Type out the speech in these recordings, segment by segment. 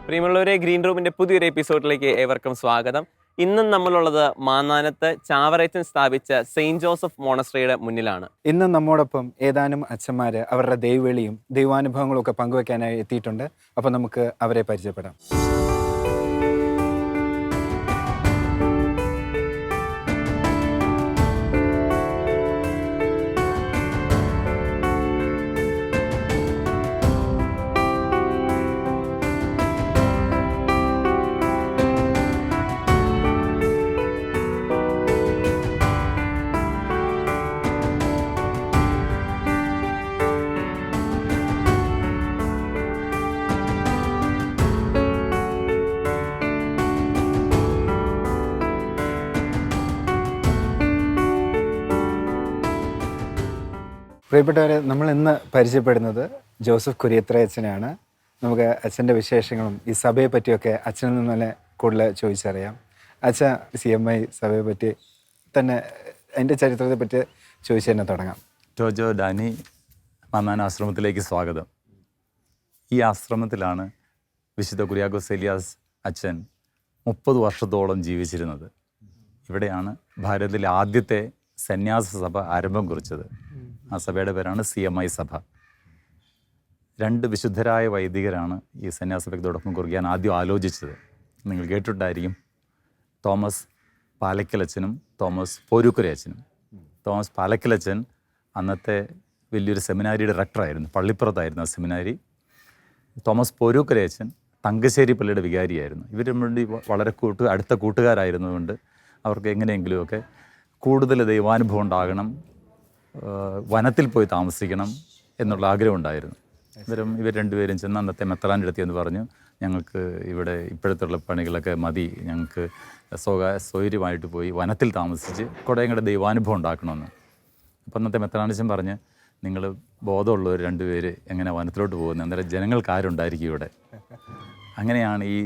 പ്രിയമുള്ളവരെ, ഗ്രീൻ റൂമിന്റെ പുതിയൊരു എപ്പിസോഡിലേക്ക് ഏവർക്കും സ്വാഗതം. ഇന്നും നമ്മളുള്ളത് മാന്നാനത്ത് ചാവറയച്ചൻ സ്ഥാപിച്ച സെയിന്റ് ജോസഫ് മോണസ്ട്രിയുടെ മുന്നിലാണ്. ഇന്നും നമ്മോടൊപ്പം ഏതാനും അച്ഛന്മാര് അവരുടെ ദൈവവിളിയും ദൈവാനുഭവങ്ങളും ഒക്കെ പങ്കുവെക്കാനായി എത്തിയിട്ടുണ്ട്. അപ്പം നമുക്ക് അവരെ പരിചയപ്പെടാം. പ്രിയപ്പെട്ടവരെ, നമ്മൾ ഇന്ന് പരിചയപ്പെടുന്നത് ജോസഫ് കുര്യത്ര അച്ഛനെയാണ്. നമുക്ക് അച്ഛൻ്റെ വിശേഷങ്ങളും ഈ സഭയെ പറ്റിയൊക്കെ അച്ഛനിൽ നിന്ന് തന്നെ കൂടുതൽ ചോദിച്ചറിയാം. അച്ഛൻ CMI സഭയെ പറ്റി തന്നെ അതിൻ്റെ ചരിത്രത്തെ പറ്റി ചോദിച്ചു തന്നെ തുടങ്ങാം. ജോജോ ഡാനി മാന്നാന ആശ്രമത്തിലേക്ക് സ്വാഗതം. ഈ ആശ്രമത്തിലാണ് വിശുദ്ധ കുര്യാക്കോസ് ഏലിയാസ് അച്ഛൻ 30 വർഷത്തോളം ജീവിച്ചിരുന്നത്. ഇവിടെയാണ് ഭാരതത്തിലെ ആദ്യത്തെ സന്യാസ സഭ ആരംഭം കുറിച്ചത്. ആ സഭയുടെ പേരാണ് CMI സഭ. 2 വിശുദ്ധരായ വൈദികരാണ് ഈ സന്യാസഭയ്ക്ക് തുടക്കം കുറിക്കാൻ ആദ്യം ആലോചിച്ചത്. നിങ്ങൾ കേട്ടിട്ടുണ്ടായിരിക്കും, തോമസ് പാലക്കലച്ചനും തോമസ് പോരൂക്കരയച്ചനും. തോമസ് പാലക്കലച്ചൻ അന്നത്തെ വലിയൊരു സെമിനാരി ഡയറക്ടറായിരുന്നു, പള്ളിപ്പുറത്തായിരുന്നു ആ സെമിനാരി. തോമസ് പോരൂക്കരയച്ചൻ തങ്കശ്ശേരി പള്ളിയുടെ വികാരിയായിരുന്നു. ഇവരും വേണ്ടി വളരെ അടുത്ത കൂട്ടുകാരായിരുന്നതുകൊണ്ട് അവർക്ക് എങ്ങനെയെങ്കിലുമൊക്കെ കൂടുതൽ ദൈവാനുഭവം ഉണ്ടാകണം, വനത്തിൽ പോയി താമസിക്കണം എന്നുള്ള ആഗ്രഹം ഉണ്ടായിരുന്നു. ഇവർ രണ്ടുപേരും ചെന്ന് അന്നത്തെ മെത്രാൻ്റെ അടുത്ത് എന്ന് പറഞ്ഞു, ഞങ്ങൾക്ക് ഇവിടെ ഇപ്പോഴത്തുള്ള പണികളൊക്കെ മതി, ഞങ്ങൾക്ക് സ്വൈര്യമായിട്ട് പോയി വനത്തിൽ താമസിച്ച് കുറേയും ദൈവാനുഭവം ഉണ്ടാക്കണമെന്ന്. അപ്പം അന്നത്തെ മെത്രാനച്ചൻ പറഞ്ഞ്, നിങ്ങൾ ബോധമുള്ളവർ 2 പേര് എങ്ങനെ വനത്തിലോട്ട് പോകുന്നത്, അന്നേരം ജനങ്ങൾക്ക് ആരുണ്ടായിരിക്കും ഇവിടെ. അങ്ങനെയാണ് ഈ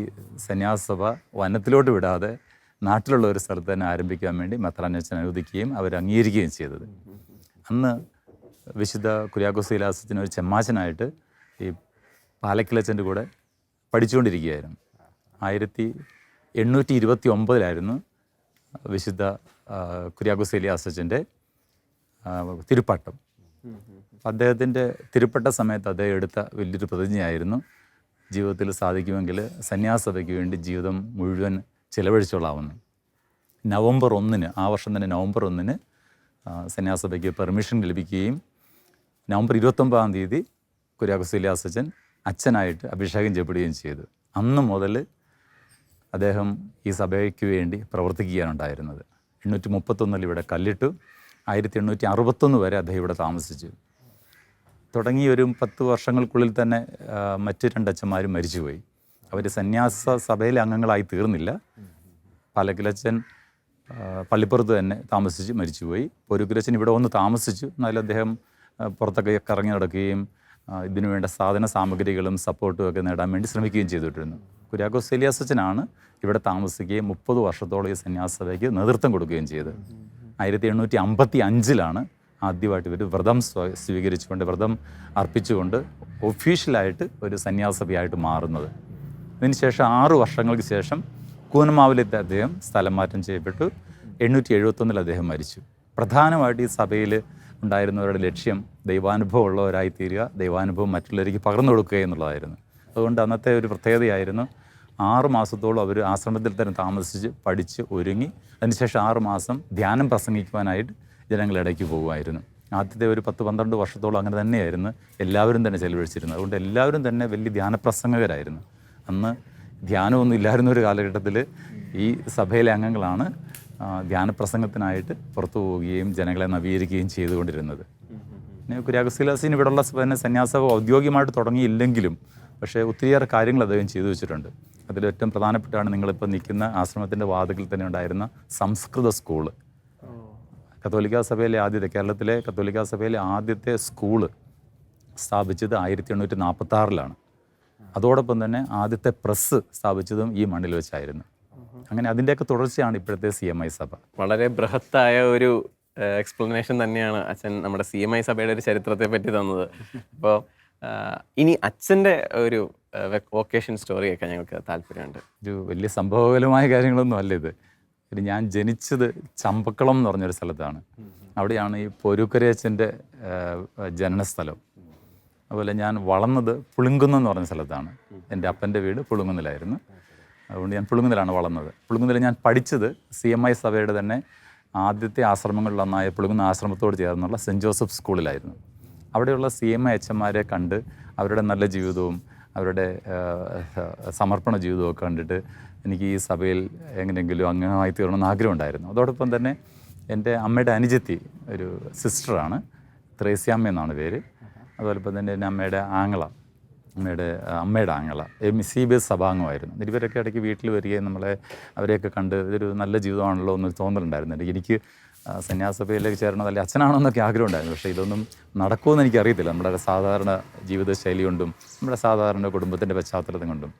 സന്യാസഭ വനത്തിലോട്ട് വിടാതെ നാട്ടിലുള്ള ഒരു സ്ഥലത്ത് തന്നെ ആരംഭിക്കാൻ വേണ്ടി മെത്രാനച്ചൻ അനുവദിക്കുകയും അവർ അംഗീകരിക്കുകയും ചെയ്തത്. അന്ന് വിശുദ്ധ കുര്യാക്കോസ് ഏലിയാസ് ഒരു ചെമ്മാച്ചനായിട്ട് ഈ പാലക്കലച്ചൻ്റെ കൂടെ പഠിച്ചുകൊണ്ടിരിക്കുകയായിരുന്നു. 1829 വിശുദ്ധ കുര്യാക്കോസ് ഏലിയാസ് അച്ഛൻ്റെ തിരുപ്പട്ടം. അദ്ദേഹത്തിൻ്റെ തിരുപ്പട്ട സമയത്ത് അദ്ദേഹം എടുത്ത വലിയൊരു പ്രതിജ്ഞയായിരുന്നു, ജീവിതത്തിൽ സാധിക്കുമെങ്കിൽ സന്യാസഭയ്ക്ക് വേണ്ടി ജീവിതം മുഴുവൻ ചിലവഴിച്ചോളാവുന്നു. നവംബർ 1 ആ വർഷം തന്നെ നവംബർ 1 സന്യാസഭയ്ക്ക് പെർമിഷൻ ലഭിക്കുകയും നവംബർ 29 കുര്യാക്കോസ് ഏലിയാസ് അച്ഛൻ അച്ഛനായിട്ട് അഭിഷേകം ചെയ്യപ്പെടുകയും ചെയ്തു. അന്ന് മുതൽ അദ്ദേഹം ഈ സഭയ്ക്ക് വേണ്ടി പ്രവർത്തിക്കുകയാണുണ്ടായിരുന്നത്. 831 ഇവിടെ കല്ലിട്ടു. 1861 വരെ അദ്ദേഹം ഇവിടെ താമസിച്ചു. തുടങ്ങി ഒരു 10 വർഷങ്ങൾക്കുള്ളിൽ തന്നെ മറ്റ് 2 അച്ഛന്മാരും മരിച്ചുപോയി. അവർ സന്യാസ സഭയിലെ അംഗങ്ങളായി തീർന്നില്ല. പാലക്കലച്ചൻ പള്ളിപ്പുറത്ത് തന്നെ താമസിച്ച് മരിച്ചുപോയി. പോരൂക്കരച്ചൻ ഇവിടെ വന്ന് താമസിച്ചു. എന്നാലും അദ്ദേഹം പുറത്തൊക്കെ കറങ്ങി നടക്കുകയും ഇതിനു വേണ്ട സാധന സാമഗ്രികളും സപ്പോർട്ടും ഒക്കെ നേടാൻ വേണ്ടി ശ്രമിക്കുകയും ചെയ്തിട്ടിരുന്നു. കുര്യാക്കോസ് ഏലിയാസ് അച്ഛനാണ് ഇവിടെ താമസിക്കുകയും 30 വർഷത്തോളം ഈ സന്യാസഭയ്ക്ക് നേതൃത്വം കൊടുക്കുകയും ചെയ്തത്. 1855 ആദ്യമായിട്ട് ഇവർ വ്രതം സ്വീകരിച്ചുകൊണ്ട് വ്രതം അർപ്പിച്ചുകൊണ്ട് ഒഫീഷ്യലായിട്ട് ഒരു സന്യാസഭയായിട്ട് മാറുന്നത്. ഇതിനുശേഷം 6 വർഷങ്ങൾക്ക് ശേഷം കൂനമാവിലത്തെ അദ്ദേഹം സ്ഥലം മാറ്റം ചെയ്യപ്പെട്ടു. 871 അദ്ദേഹം മരിച്ചു. പ്രധാനമായിട്ട് ഈ സഭയിൽ ഉണ്ടായിരുന്നവരുടെ ലക്ഷ്യം ദൈവാനുഭവം ഉള്ളവരായി തീരുക, ദൈവാനുഭവം മറ്റുള്ളവർക്ക് പകർന്നു കൊടുക്കുക എന്നുള്ളതായിരുന്നു. അതുകൊണ്ട് അന്നത്തെ ഒരു പ്രത്യേകതയായിരുന്നു, 6 മാസത്തോളം അവർ ആശ്രമത്തിൽ തന്നെ താമസിച്ച് പഠിച്ച് ഒരുങ്ങി അതിനുശേഷം 6 മാസം ധ്യാനം പ്രസംഗിക്കുവാനായിട്ട് ജനങ്ങളിടയ്ക്ക് പോകുമായിരുന്നു. ആദ്യത്തെ ഒരു 10-12 വർഷത്തോളം അങ്ങനെ തന്നെയായിരുന്നു എല്ലാവരും തന്നെ ചെലവഴിച്ചിരുന്നത്. അതുകൊണ്ട് എല്ലാവരും തന്നെ വലിയ ധ്യാനപ്രസംഗകരായിരുന്നു. അന്ന് ധ്യാനമൊന്നും ഇല്ലായിരുന്ന ഒരു കാലഘട്ടത്തിൽ ഈ സഭയിലെ അംഗങ്ങളാണ് ധ്യാനപ്രസംഗത്തിനായിട്ട് പുറത്തു പോവുകയും ജനങ്ങളെ നവീകരിക്കുകയും ചെയ്തുകൊണ്ടിരുന്നത്. പിന്നെ കുര്യാക്കോസ് ഏലിയാസിന് ഇവിടെയുള്ള സന്യാസഭ ഔദ്യോഗികമായിട്ട് തുടങ്ങിയില്ലെങ്കിലും പക്ഷേ ഒത്തിരിയേറെ കാര്യങ്ങൾ അദ്ദേഹം ചെയ്തു വെച്ചിട്ടുണ്ട്. അതിലേറ്റവും പ്രധാനപ്പെട്ടാണ് നിങ്ങളിപ്പോൾ നിൽക്കുന്ന ആശ്രമത്തിൻ്റെ വാതിൽക്കൽ തന്നെ ഉണ്ടായിരുന്ന സംസ്കൃത സ്കൂള്. കത്തോലിക്കാ സഭയിലെ കേരളത്തിലെ കത്തോലിക്കാ സഭയിലെ ആദ്യത്തെ സ്കൂള് സ്ഥാപിച്ചത് 1846 അതോടൊപ്പം തന്നെ ആദ്യത്തെ പ്രസ് സ്ഥാപിച്ചതും ഈ മണ്ണിൽ വെച്ചായിരുന്നു. അങ്ങനെ അതിൻ്റെയൊക്കെ തുടർച്ചയാണ് ഇപ്പോഴത്തെ CMI സഭ. വളരെ ബൃഹത്തായ ഒരു എക്സ്പ്ലനേഷൻ തന്നെയാണ് അച്ഛൻ നമ്മുടെ CMI സഭയുടെ ഒരു ചരിത്രത്തെ പറ്റി തന്നത്. അപ്പോൾ ഇനി അച്ഛൻ്റെ ഒരു വൊക്കേഷൻ സ്റ്റോറി ഒക്കെ ഞങ്ങൾക്ക് താല്പര്യമുണ്ട്. ഒരു വലിയ സംഭവകരമായ കാര്യങ്ങളൊന്നും അല്ല ഇത്. ഞാൻ ജനിച്ചത് ചമ്പക്കുളം എന്ന് പറഞ്ഞൊരു സ്ഥലത്താണ്. അവിടെയാണ് ഈ പോരൂക്കരയച്ചൻ്റെ ജനനസ്ഥലം. അതുപോലെ ഞാൻ വളർന്നത് പുളുങ്കുന്ന് എന്ന് പറഞ്ഞ സ്ഥലത്താണ്. എൻ്റെ അപ്പൻ്റെ വീട് പുളുങ്കുന്നിലായിരുന്നു. അതുകൊണ്ട് ഞാൻ പുളുങ്കുന്നിലാണ് വളർന്നത്. പുളുങ്കുന്നിൽ ഞാൻ പഠിച്ചത് CMI സഭയുടെ തന്നെ ആദ്യത്തെ ആശ്രമങ്ങളിലൊന്നായ പുളുങ്കുന്ന ആശ്രമത്തോട് ചേർന്നുള്ള സെൻറ്റ് ജോസഫ് സ്കൂളിലായിരുന്നു. അവിടെയുള്ള CMI അച്ഛന്മാരെ കണ്ട് അവരുടെ നല്ല ജീവിതവും അവരുടെ സമർപ്പണ ജീവിതവും ഒക്കെ കണ്ടിട്ട് എനിക്ക് ഈ സഭയിൽ എങ്ങനെയെങ്കിലും അംഗമായി തീരണമെന്ന് ആഗ്രഹമുണ്ടായിരുന്നു. അതോടൊപ്പം തന്നെ എൻ്റെ അമ്മയുടെ അനുജത്തി ഒരു സിസ്റ്ററാണ്, ത്രേസ്യാമ്മ എന്നാണ് പേര്. അതോടൊപ്പം തന്നെ എൻ്റെ അമ്മയുടെ ആങ്ങള CBS സഭാംഗമായിരുന്നു. ഇവരൊക്കെ ഇടയ്ക്ക് വീട്ടിൽ വരികയും അവരെയൊക്കെ കണ്ട് ഇതൊരു നല്ല ജീവിതമാണല്ലോ എന്നൊരു തോന്നലുണ്ടായിരുന്നു. എനിക്ക് സന്യാസഭയിലേക്ക് ചേരണം, അല്ലെങ്കിൽ അച്ഛനാണോ എന്നൊക്കെ ആഗ്രഹം ഉണ്ടായിരുന്നു. പക്ഷേ ഇതൊന്നും നടക്കുമെന്ന് എനിക്കറിയത്തില്ല. നമ്മുടെ സാധാരണ ജീവിതശൈലി കൊണ്ടും നമ്മുടെ സാധാരണ കുടുംബത്തിൻ്റെ പശ്ചാത്തലം കൊണ്ടും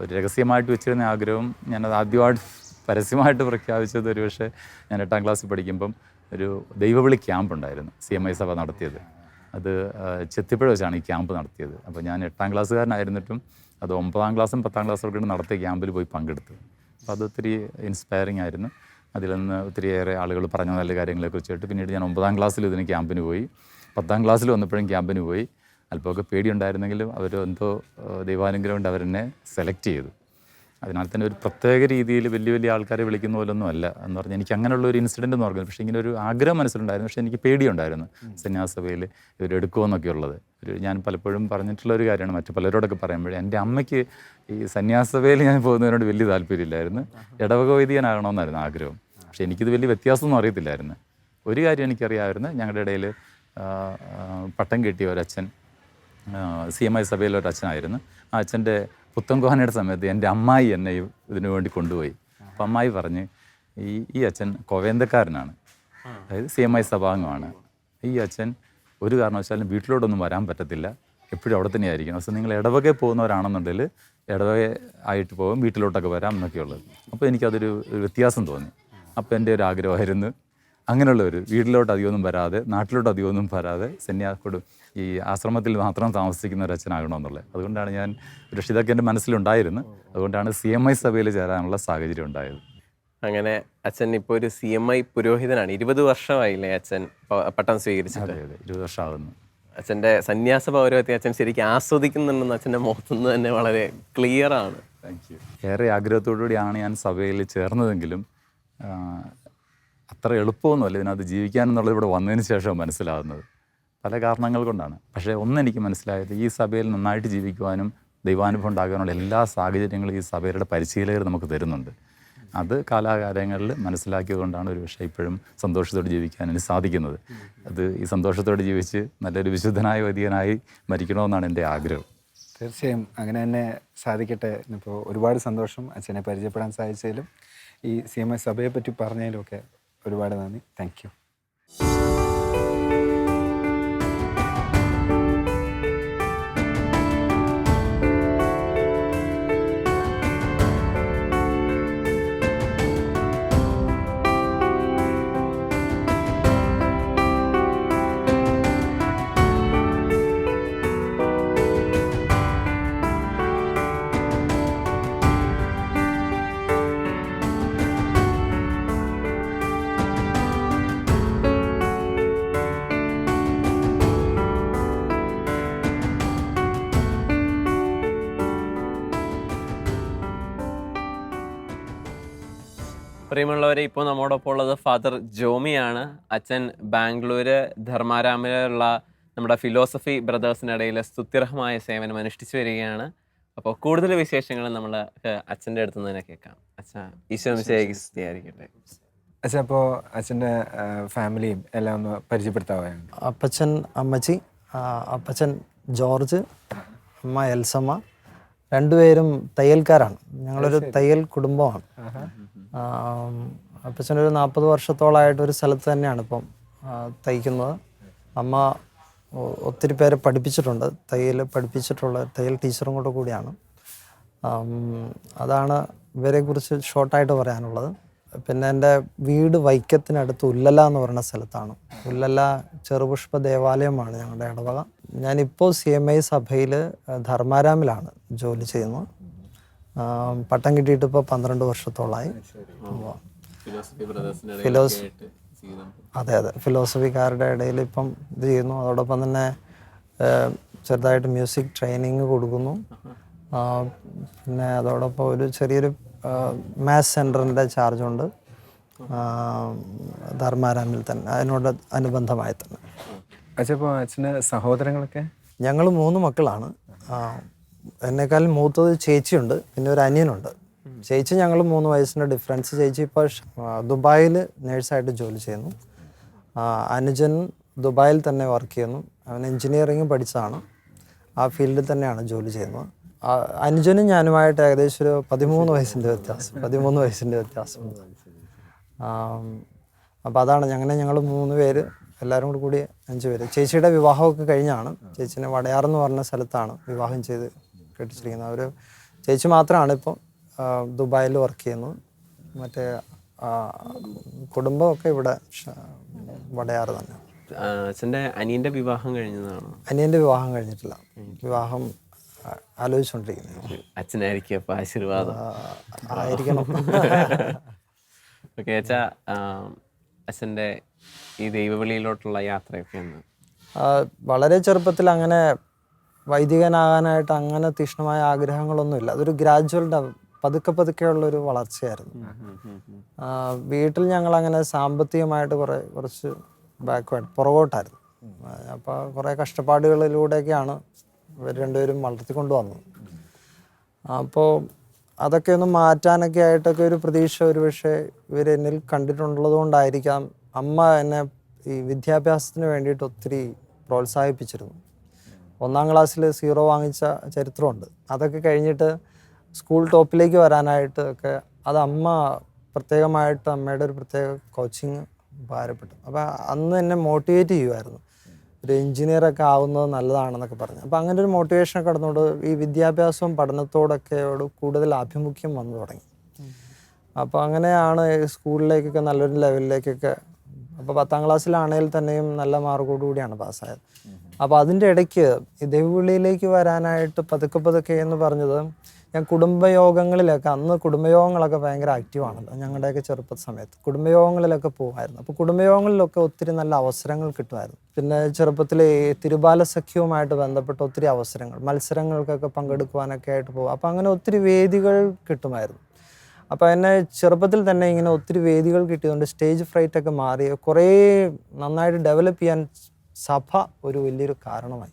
ഒരു രഹസ്യമായിട്ട് വെച്ചിരുന്ന ആഗ്രഹം ഞാനത് ആദ്യമായിട്ട് പരസ്യമായിട്ട് പ്രഖ്യാപിച്ചത് ഒരുപക്ഷെ ഞാൻ 8ാം ക്ലാസ്സിൽ പഠിക്കുമ്പം ഒരു ദൈവവിളി ക്യാമ്പ് ഉണ്ടായിരുന്നു CMI സഭ നടത്തിയത്. അത് ചെത്തിപ്പുഴ വെച്ചാണ് ഈ ക്യാമ്പ് നടത്തിയത്. അപ്പോൾ ഞാൻ 8ാം ക്ലാസ്സുകാരനായിരുന്നിട്ടും അത് 9ാം ക്ലാസ്സും 10ാം ക്ലാസ്സൊക്കെ നടത്തിയ ക്യാമ്പിൽ പോയി പങ്കെടുത്തു. അപ്പോൾ അതൊത്തിരി ഇൻസ്പയറിംഗ് ആയിരുന്നു. അതിൽ നിന്ന് ഒത്തിരിയേറെ ആളുകൾ പറഞ്ഞ നല്ല കാര്യങ്ങളെക്കുറിച്ച് കേട്ട് പിന്നീട് ഞാൻ 9ാം ക്ലാസ്സിൽ ഇതിന് ക്യാമ്പിന് പോയി. 10ാം ക്ലാസ്സിൽ വന്നപ്പോഴും ക്യാമ്പിന് പോയി. അല്പമൊക്കെ പേടിയുണ്ടായിരുന്നെങ്കിലും അവർ എന്തോ ദൈവാനുഗ്രഹം കൊണ്ട് അവരെന്നെ സെലക്ട് ചെയ്തു. അതിനാൽ തന്നെ ഒരു പ്രത്യേക രീതിയിൽ വലിയ വലിയ ആൾക്കാരെ വിളിക്കുന്ന പോലൊന്നും അല്ല എന്ന് പറഞ്ഞാൽ എനിക്ക് അങ്ങനെയുള്ള ഒരു ഇൻസിഡൻറ്റ് എന്ന് പറയുന്നത്. പക്ഷേ ഇങ്ങനെ ഒരു ആഗ്രഹം മനസ്സിലുണ്ടായിരുന്നു. പക്ഷേ എനിക്ക് പേടിയുണ്ടായിരുന്നു സന്യാസഭയിൽ ഇവരെടുക്കുമെന്നൊക്കെ ഉള്ളത്. ഞാൻ പലപ്പോഴും പറഞ്ഞിട്ടുള്ള ഒരു കാര്യമാണ് മറ്റു പലരോടൊക്കെ പറയുമ്പോഴേ, എൻ്റെ അമ്മയ്ക്ക് ഈ സന്യാസഭയിൽ ഞാൻ പോകുന്നതിനോട് വലിയ താല്പര്യമില്ലായിരുന്നു. ഇടവക വൈദികനാകണമെന്നായിരുന്നു ആഗ്രഹം. പക്ഷേ എനിക്കിത് വലിയ വ്യത്യാസമൊന്നും അറിയത്തില്ലായിരുന്നു. ഒരു കാര്യം എനിക്കറിയാമായിരുന്നു, ഞങ്ങളുടെ ഇടയിൽ പട്ടം കിട്ടിയ ഒരച്ഛൻ CMI സഭയിലൊരച്ഛനായിരുന്നു. ആ അച്ഛൻ്റെ പുത്തൻകുഹാനയുടെ സമയത്ത് എൻ്റെ അമ്മായി എന്നെ ഇതിനു വേണ്ടി കൊണ്ടുപോയി. അപ്പം അമ്മായി പറഞ്ഞ് ഈ അച്ഛൻ കോവേന്തക്കാരനാണ്, അതായത് CMI സഭാംഗമാണ്. ഈ അച്ഛൻ ഒരു കാരണവശാലും വീട്ടിലോട്ടൊന്നും വരാൻ പറ്റത്തില്ല, എപ്പോഴും അവിടെ തന്നെ ആയിരിക്കും. പക്ഷേ നിങ്ങൾ ഇടവകയിൽ പോകുന്നവരാണെന്നുണ്ടെങ്കിൽ ഇടവക ആയിട്ട് പോകും, വീട്ടിലോട്ടൊക്കെ വരാം എന്നൊക്കെയുള്ളത്. അപ്പോൾ എനിക്കതൊരു വ്യത്യാസം തോന്നി. അപ്പോൾ എൻ്റെ ഒരു ആഗ്രഹമായിരുന്നു അങ്ങനെയുള്ളവർ വീട്ടിലോട്ട് അധികമൊന്നും വരാതെ, നാട്ടിലോട്ട് അധികമൊന്നും വരാതെ ഈ ആശ്രമത്തിൽ മാത്രം താമസിക്കുന്ന ഒരു അച്ഛനാകണമെന്നുള്ളത്. അതുകൊണ്ടാണ് ഞാൻ ഇതൊക്കെ എൻ്റെ മനസ്സിലുണ്ടായിരുന്നു. അതുകൊണ്ടാണ് CMI സഭയിൽ ചേരാനുള്ള സാഹചര്യം ഉണ്ടായത്. അങ്ങനെ അച്ഛൻ ഇപ്പോൾ ഒരു CMI പുരോഹിതനാണ്. 20 വർഷമായില്ലേ അച്ഛൻ പട്ടം സ്വീകരിച്ചിട്ട്? 20 വർഷമാകുന്നു. അച്ഛൻ്റെ സന്യാസ പൗരവത്തെ അച്ഛൻ ശരിക്കും ആസ്വദിക്കുന്നുണ്ടെന്ന് അച്ഛൻ്റെ മുഖത്തുനിന്ന് തന്നെ വളരെ ക്ലിയർ ആണ്. Thank you. ഏറെ ആഗ്രഹത്തോടുകൂടിയാണ് ഞാൻ സഭയിൽ ചേർന്നതെങ്കിലും അത്ര എളുപ്പമൊന്നുമല്ല ഇതിനകത്ത് ജീവിക്കാനെന്നുള്ളത് ഇവിടെ വന്നതിന് ശേഷം മനസ്സിലാകുന്നത്. പല കാരണങ്ങൾ കൊണ്ടാണ്. പക്ഷേ ഒന്നെനിക്ക് മനസ്സിലായത്, ഈ സഭയിൽ നന്നായിട്ട് ജീവിക്കുവാനും ദൈവാനുഭവം ഉണ്ടാകാനുള്ള എല്ലാ സാഹചര്യങ്ങളും ഈ സഭയുടെ പരിശീലകർ നമുക്ക് തരുന്നുണ്ട്. അത് കാലാകാലങ്ങളിൽ മനസ്സിലാക്കിയതുകൊണ്ടാണ് ഒരു പക്ഷേ ഇപ്പോഴും സന്തോഷത്തോടെ ജീവിക്കാൻ എനിക്ക് സാധിക്കുന്നത്. അത് ഈ സന്തോഷത്തോടെ ജീവിച്ച് നല്ലൊരു വിശുദ്ധനായ വൈദികനായി മരിക്കണമെന്നാണ് എൻ്റെ ആഗ്രഹം. തീർച്ചയായും അങ്ങനെ തന്നെ സാധിക്കട്ടെ. ഇപ്പോൾ ഒരുപാട് സന്തോഷം അച്ഛനെ പരിചയപ്പെടാൻ സാധിച്ചതിലും ഈ CMI സഭയെ പറ്റി പറഞ്ഞതിലും ഒക്കെ ഒരുപാട് നന്ദി. Thank you. പ്രിയമുള്ളവരെ, ഇപ്പോൾ നമ്മോടൊപ്പം ഉള്ളത് ഫാദർ ജോമിയാണ്. അച്ഛൻ ബാംഗ്ലൂര് ധർമാരാമിലുള്ള നമ്മുടെ ഫിലോസഫി ബ്രദേഴ്സിനിടയിൽ സ്തുത്യർഹമായ സേവനം അനുഷ്ഠിച്ചു വരികയാണ്. അപ്പോൾ കൂടുതൽ വിശേഷങ്ങൾ നമ്മൾ അച്ഛൻ്റെ അടുത്ത് നിന്ന് തന്നെ കേൾക്കാം. അച്ഛാ, ഈശോ മിശിഹായ്ക്ക് സ്തുതിയായിരിക്കട്ടെ. അച്ഛാ, അപ്പോൾ അച്ഛൻ്റെ ഫാമിലിയും എല്ലാം ഒന്ന് പരിചയപ്പെടുത്താവോ? അപ്പച്ചൻ അമ്മച്ചി, അപ്പച്ചൻ ജോർജ്, അമ്മ എൽസമ്മ, രണ്ടുപേരും തയ്യൽക്കാരാണ്. ഞങ്ങളൊരു തയ്യൽ കുടുംബമാണ്. അപ്പച്ചനൊരു 40 വർഷത്തോളമായിട്ട് ഒരു സ്ഥലത്ത് തന്നെയാണ് ഇപ്പം തയ്ക്കുന്നത്. അമ്മ ഒത്തിരി പേരെ പഠിപ്പിച്ചിട്ടുണ്ട്, തയ്യൽ പഠിപ്പിച്ചിട്ടുള്ള തയ്യൽ ടീച്ചറും കൂടെ കൂടിയാണ്. അതാണ് ഇവരെക്കുറിച്ച് ഷോർട്ടായിട്ട് പറയാനുള്ളത്. പിന്നെ എൻ്റെ വീട് വൈക്കത്തിനടുത്ത് ഉല്ലല എന്ന് പറയുന്ന സ്ഥലത്താണ്. ഉല്ലല ചെറുപുഷ്പ ദേവാലയമാണ് ഞങ്ങളുടെ ഇടവക. ഞാനിപ്പോൾ CMI സഭയിൽ ധർമാരാമിലാണ് ജോലി ചെയ്യുന്നത്. പട്ടം കിട്ടിയിട്ട് ഇപ്പോൾ 12 വർഷത്തോളമായി. ഫിലോസഫി ബ്രദേഴ്സിന്റെ ഫിലോസ് ജീവിതം. അതെ ഫിലോസഫിക്കാരുടെ ഇടയിൽ ഇപ്പം ഇത് ചെയ്യുന്നു. അതോടൊപ്പം തന്നെ ചെറുതായിട്ട് മ്യൂസിക് ട്രെയിനിങ് കൊടുക്കുന്നു. പിന്നെ അതോടൊപ്പം ഒരു ചെറിയൊരു മാത്സ് സെൻറ്ററിൻ്റെ ചാർജുണ്ട് ധർമാരാമിൽ തന്നെ, അതിനോട് അനുബന്ധമായി തന്നെ. അച്ഛൻ ഇപ്പോൾ അച്ഛന് സഹോദരങ്ങളൊക്കെ? ഞങ്ങൾ 3 മക്കളാണ്. എന്നെക്കാളും മൂത്തത് ചേച്ചിയുണ്ട്, പിന്നെ ഒരു അനിയനുണ്ട്. ചേച്ചി ഞങ്ങൾ 3 വയസ്സിൻ്റെ ഡിഫറൻസ്. ചേച്ചി ഇപ്പോൾ ദുബായിൽ നേഴ്സായിട്ട് ജോലി ചെയ്യുന്നു. അനുജൻ ദുബായിൽ തന്നെ വർക്ക് ചെയ്യുന്നു. അവൻ എൻജിനീയറിംഗ് പഠിച്ചതാണ്, ആ ഫീൽഡിൽ തന്നെയാണ് ജോലി ചെയ്യുന്നത്. അനുജനും ഞാനുമായിട്ട് ഏകദേശം ഒരു 13 വയസ്സിൻ്റെ വ്യത്യാസമുണ്ട്. അപ്പോൾ അതാണ് ഞങ്ങൾ 3 പേര്, എല്ലാവരും കൂടി 5 പേര്. ചേച്ചിയുടെ വിവാഹമൊക്കെ കഴിഞ്ഞാണ്. ചേച്ചിനെ വടയാറെന്ന് പറഞ്ഞ സ്ഥലത്താണ് വിവാഹം ചെയ്ത് കെട്ടിച്ചിരിക്കുന്നത്. അവർ ചേച്ചി മാത്രമാണ് ഇപ്പോൾ ദുബായിൽ വർക്ക് ചെയ്യുന്നത്. മറ്റേ കുടുംബമൊക്കെ ഇവിടെ വടയാറ് തന്നെ. അച്ഛൻ്റെ അനിയൻ്റെ വിവാഹം കഴിഞ്ഞതാണോ? അനിയൻ്റെ വിവാഹം കഴിഞ്ഞിട്ടില്ല, വിവാഹം ആലോചിച്ചുകൊണ്ടിരിക്കുന്നത്. അച്ഛനായിരിക്കും അപ്പോൾ ആശീർവാദം ആയിരിക്കണം. ഓക്കെ അച്ഛാ, അച്ഛൻ്റെ ഈ ദൈവവിളിയിലോട്ടുള്ള യാത്രയൊക്കെ എന്ന് വളരെ ചെറുപ്പത്തിൽ അങ്ങനെ വൈദികനാകാനായിട്ട് അങ്ങനെ തീക്ഷ്ണമായ ആഗ്രഹങ്ങളൊന്നുമില്ല. അതൊരു ഗ്രാജുവൽ പതുക്കെയുള്ളൊരു വളർച്ചയായിരുന്നു. വീട്ടിൽ ഞങ്ങൾ അങ്ങനെ സാമ്പത്തികമായിട്ട് കുറച്ച് പുറകോട്ടായിരുന്നു. അപ്പോൾ കുറേ കഷ്ടപ്പാടുകളിലൂടെയൊക്കെയാണ് ഇവർ രണ്ടുപേരും വളർത്തിക്കൊണ്ട് വന്നത്. അപ്പോൾ അതൊക്കെ ഒന്ന് മാറ്റാനൊക്കെ ആയിട്ടൊക്കെ ഒരു പ്രതീക്ഷ ഒരുപക്ഷെ ഇവർ എന്നിൽ കണ്ടിട്ടുള്ളത് കൊണ്ടായിരിക്കാം അമ്മ എന്നെ ഈ വിദ്യാഭ്യാസത്തിന് വേണ്ടിയിട്ട് ഒത്തിരി പ്രോത്സാഹിപ്പിച്ചിരുന്നു. 1-ാം ക്ലാസ്സിൽ 0 വാങ്ങിച്ച ചരിത്രമുണ്ട്. അതൊക്കെ കഴിഞ്ഞിട്ട് സ്കൂൾ ടോപ്പിലേക്ക് വരാനായിട്ട് ഒക്കെ അത് അമ്മ പ്രത്യേകമായിട്ട് അമ്മയുടെ ഒരു പ്രത്യേക കോച്ചിങ് ഉപകാരപ്പെട്ടു. അപ്പോൾ അന്ന് എന്നെ മോട്ടിവേറ്റ് ചെയ്യുമായിരുന്നു, ഒരു എൻജിനീയറൊക്കെ ആവുന്നത് നല്ലതാണെന്നൊക്കെ പറഞ്ഞു. അപ്പോൾ അങ്ങനെ ഒരു മോട്ടിവേഷനൊക്കെ കടന്നുകൊണ്ട് ഈ വിദ്യാഭ്യാസവും പഠനത്തോടൊക്കെയോട് കൂടുതൽ ആഭിമുഖ്യം വന്നു തുടങ്ങി. അപ്പോൾ അങ്ങനെയാണ് സ്കൂളിലേക്കൊക്കെ നല്ലൊരു ലെവലിലേക്കൊക്കെ. അപ്പോൾ 10-ാം ക്ലാസ്സിലാണെങ്കിൽ തന്നെയും നല്ല മാർക്കോടുകൂടിയാണ് പാസ്സായത്. അപ്പോൾ അതിൻ്റെ ഇടയ്ക്ക് ഈ ദൈവവിളിയിലേക്ക് വരാനായിട്ട് പതുക്കെ എന്ന് പറഞ്ഞത്, ഞാൻ കുടുംബയോഗങ്ങളിലൊക്കെ, അന്ന് കുടുംബയോഗങ്ങളൊക്കെ ഭയങ്കര ആക്റ്റീവാണല്ലോ ഞങ്ങളുടെയൊക്കെ ചെറുപ്പ സമയത്ത്. കുടുംബയോഗങ്ങളിലൊക്കെ പോകുമായിരുന്നു. അപ്പോൾ കുടുംബയോഗങ്ങളിലൊക്കെ ഒത്തിരി നല്ല അവസരങ്ങൾ കിട്ടുമായിരുന്നു. പിന്നെ ചെറുപ്പത്തിൽ തിരുബാല സഖ്യവുമായിട്ട് ബന്ധപ്പെട്ട ഒത്തിരി അവസരങ്ങൾ, മത്സരങ്ങൾക്കൊക്കെ പങ്കെടുക്കുവാനൊക്കെ ആയിട്ട് പോകും. അപ്പോൾ അങ്ങനെ ഒത്തിരി വേദികൾ കിട്ടുമായിരുന്നു. അപ്പോൾ എന്നെ ചെറുപ്പത്തിൽ തന്നെ ഇങ്ങനെ ഒത്തിരി വേദികൾ കിട്ടിയതുകൊണ്ട് സ്റ്റേജ് ഫ്രൈറ്റൊക്കെ മാറി കുറേ നന്നായിട്ട് ഡെവലപ്പ് ചെയ്യാൻ സഭ ഒരു വലിയൊരു കാരണമായി.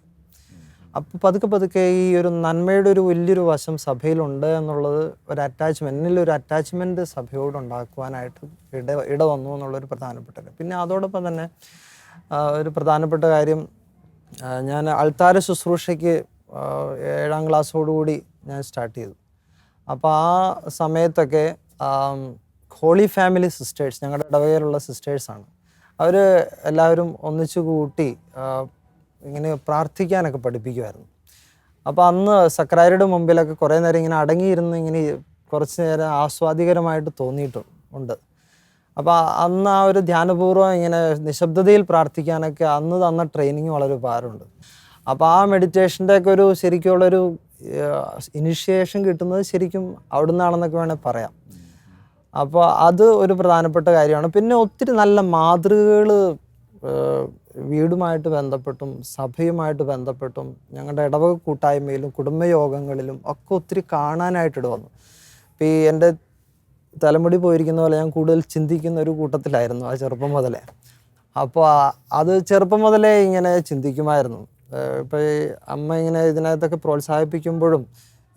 അപ്പോൾ പതുക്കെ ഈ ഒരു നന്മയുടെ ഒരു വലിയൊരു വശം സഭയിലുണ്ട് എന്നുള്ളത് ഒരു അറ്റാച്ച്മെൻറ്റ്, എന്നിലൊരു അറ്റാച്ച്മെൻറ്റ് സഭയോട് ഉണ്ടാക്കുവാനായിട്ട് ഇട വന്നു എന്നുള്ളൊരു പ്രധാനപ്പെട്ടത്. പിന്നെ അതോടൊപ്പം തന്നെ ഒരു പ്രധാനപ്പെട്ട കാര്യം, ഞാൻ അൾത്താര ശുശ്രൂഷയ്ക്ക് 7-ാം ക്ലാസ്സോടുകൂടി ഞാൻ സ്റ്റാർട്ട് ചെയ്തു. അപ്പോൾ ആ സമയത്തൊക്കെ ഹോളി ഫാമിലി സിസ്റ്റേഴ്സ്, ഞങ്ങളുടെ ഇടവകയിലുള്ള സിസ്റ്റേഴ്സാണ്, അവർ എല്ലാവരും ഒന്നിച്ചു കൂട്ടി ഇങ്ങനെ പ്രാർത്ഥിക്കാനൊക്കെ പഠിപ്പിക്കുമായിരുന്നു. അപ്പോൾ അന്ന് സക്രാരിയുടെ മുമ്പിലൊക്കെ കുറേ നേരം ഇങ്ങനെ അടങ്ങിയിരുന്ന് ഇങ്ങനെ കുറച്ച് നേരം ആസ്വാദികരമായിട്ട് തോന്നിയിട്ടുണ്ട്. അപ്പോൾ അന്ന് ആ ഒരു ധ്യാനപൂർവ്വം ഇങ്ങനെ നിശബ്ദതയിൽ പ്രാർത്ഥിക്കാനൊക്കെ അന്ന് തന്ന ട്രെയിനിങ് വളരെ ഉപകാരമുണ്ട്. അപ്പോൾ ആ മെഡിറ്റേഷൻ്റെയൊക്കെ ഒരു ശരിക്കുള്ളൊരു ഇനിഷ്യേഷൻ കിട്ടുന്നത് ശരിക്കും അവിടെ നിന്നാണെന്നൊക്കെ വേണേൽ പറയാം. അപ്പോൾ അത് ഒരു പ്രധാനപ്പെട്ട കാര്യമാണ്. പിന്നെ ഒത്തിരി നല്ല മാതൃകകൾ വീടുമായിട്ട് ബന്ധപ്പെട്ടും സഭയുമായിട്ട് ബന്ധപ്പെട്ടും ഞങ്ങളുടെ ഇടവക കൂട്ടായ്മയിലും കുടുംബയോഗങ്ങളിലും ഒക്കെ ഒത്തിരി കാണാനായിട്ടിട വന്നു. ഇപ്പോൾ ഈ എൻ്റെ തലമുടി പോയിരിക്കുന്ന പോലെ ഞാൻ കൂടുതൽ ചിന്തിക്കുന്ന ഒരു കൂട്ടത്തിലായിരുന്നു ആ ചെറുപ്പം മുതലേ. അപ്പോൾ അത് ചെറുപ്പം മുതലേ ഇങ്ങനെ ചിന്തിക്കുമായിരുന്നു. ഇപ്പോൾ ഈ അമ്മ ഇങ്ങനെ ഇതിനകത്തൊക്കെ പ്രോത്സാഹിപ്പിക്കുമ്പോഴും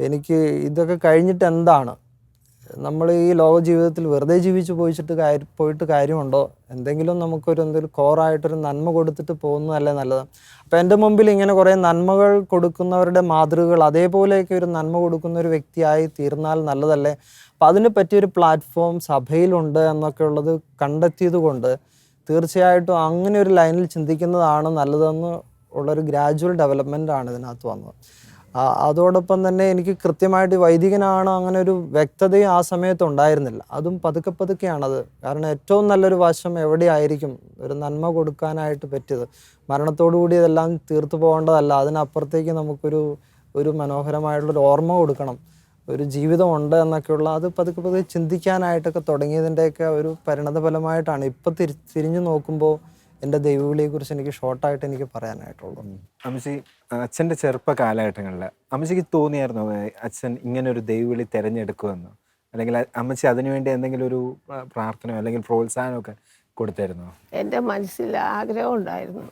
എനിക്ക് ഇതൊക്കെ കഴിഞ്ഞിട്ട് എന്താണ്, നമ്മൾ ഈ ലോക ജീവിതത്തിൽ വെറുതെ ജീവിച്ച് പോയിട്ട് കാര്യമുണ്ടോ, എന്തെങ്കിലും എന്തെങ്കിലും കോറായിട്ടൊരു നന്മ കൊടുത്തിട്ട് പോകുന്നതല്ലേ നല്ലത്. അപ്പോൾ എൻ്റെ മുമ്പിൽ ഇങ്ങനെ കുറേ നന്മകൾ കൊടുക്കുന്നവരുടെ മാതൃകകൾ, അതേപോലെയൊക്കെ ഒരു നന്മ കൊടുക്കുന്ന ഒരു വ്യക്തിയായി തീർന്നാൽ നല്ലതല്ലേ. അപ്പം അതിന് പറ്റിയൊരു പ്ലാറ്റ്ഫോം സഭയിലുണ്ട് എന്നൊക്കെ ഉള്ളത് കണ്ടെത്തിയത് കൊണ്ട് തീർച്ചയായിട്ടും അങ്ങനെ ഒരു ലൈനിൽ ചിന്തിക്കുന്നതാണ് നല്ലതെന്ന് ഉള്ളൊരു ഗ്രാജുവൽ ഡെവലപ്മെൻ്റ് ആണ് ഇതിനകത്ത് വന്നത്. അതോടൊപ്പം തന്നെ എനിക്ക് കൃത്യമായിട്ട് വൈദികനാണ് അങ്ങനെ ഒരു വ്യക്തതയും ആ സമയത്ത് ഉണ്ടായിരുന്നില്ല. അതും പതുക്കെ പതുക്കെയാണത്. കാരണം ഏറ്റവും നല്ലൊരു വശം എവിടെയായിരിക്കും ഒരു നന്മ കൊടുക്കാനായിട്ട് പറ്റിയത്. മരണത്തോടുകൂടി ഇതെല്ലാം തീർത്തു പോകേണ്ടതല്ല, അതിനപ്പുറത്തേക്ക് ഒരു മനോഹരമായിട്ടുള്ളൊരു ഓർമ്മ കൊടുക്കണം, ഒരു ജീവിതമുണ്ട് എന്നൊക്കെയുള്ള അത് പതുക്കെ പതുക്കെ ചിന്തിക്കാനായിട്ടൊക്കെ തുടങ്ങിയതിൻ്റെയൊക്കെ ഒരു പരിണതഫലമായിട്ടാണ് ഇപ്പം തിരിഞ്ഞു നോക്കുമ്പോൾ എൻ്റെ ദൈവവിളിയെക്കുറിച്ച് എനിക്ക് ഷോർട്ടായിട്ട് എനിക്ക് പറയാനായിട്ടുള്ളൂ. അമ്മച്ചി, അച്ഛൻ്റെ ചെറുപ്പ കാലഘട്ടങ്ങളിൽ അമ്മച്ചിക്ക് തോന്നിയായിരുന്നോ അച്ഛൻ ഇങ്ങനെ ഒരു ദൈവവിളി തിരഞ്ഞെടുക്കുമെന്ന്? അല്ലെങ്കിൽ അമ്മച്ചി അതിനുവേണ്ടി എന്തെങ്കിലും ഒരു പ്രാർത്ഥനയോ അല്ലെങ്കിൽ പ്രോത്സാഹനമൊക്കെ കൊടുത്തായിരുന്നോ? എൻ്റെ മനസ്സിൽ ആഗ്രഹം ഉണ്ടായിരുന്നു,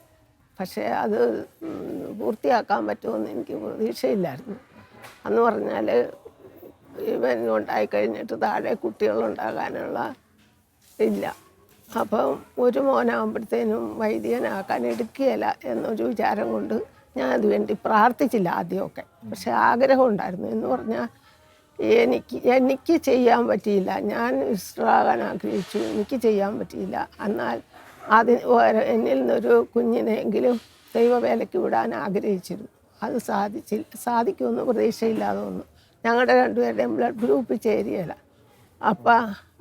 പക്ഷേ അത് പൂർത്തിയാക്കാൻ പറ്റുമെന്ന് എനിക്ക് പ്രതീക്ഷയില്ലായിരുന്നു. അന്ന് പറഞ്ഞാൽ ഇവൻ ഉണ്ടായിക്കഴിഞ്ഞിട്ട് താഴെ കുട്ടികളുണ്ടാകാനുള്ള ഇല്ല. അപ്പം ഒരു മോനാകുമ്പോഴത്തേനും വൈദികനാക്കാൻ എടുക്കുകയില്ല എന്നൊരു വിചാരം കൊണ്ട് ഞാൻ അതുവേണ്ടി പ്രാർത്ഥിച്ചില്ല ആദ്യമൊക്കെ. പക്ഷെ ആഗ്രഹം ഉണ്ടായിരുന്നു. എന്ന് പറഞ്ഞാൽ എനിക്ക് ചെയ്യാൻ പറ്റിയില്ല. ഞാൻ വിശ്രാകാൻ ആഗ്രഹിച്ചു, എനിക്ക് ചെയ്യാൻ പറ്റിയില്ല. എന്നാൽ എന്നിൽ നിന്നൊരു കുഞ്ഞിനെങ്കിലും ദൈവവേലയ്ക്ക് വിടാൻ ആഗ്രഹിച്ചിരുന്നു. അത് സാധിക്കുമെന്ന് പ്രതീക്ഷയില്ലാതെ വന്നു. ഞങ്ങളുടെ രണ്ടുപേരുടെയും ബ്ലഡ് ഗ്രൂപ്പ് ചേരുകയില്ല.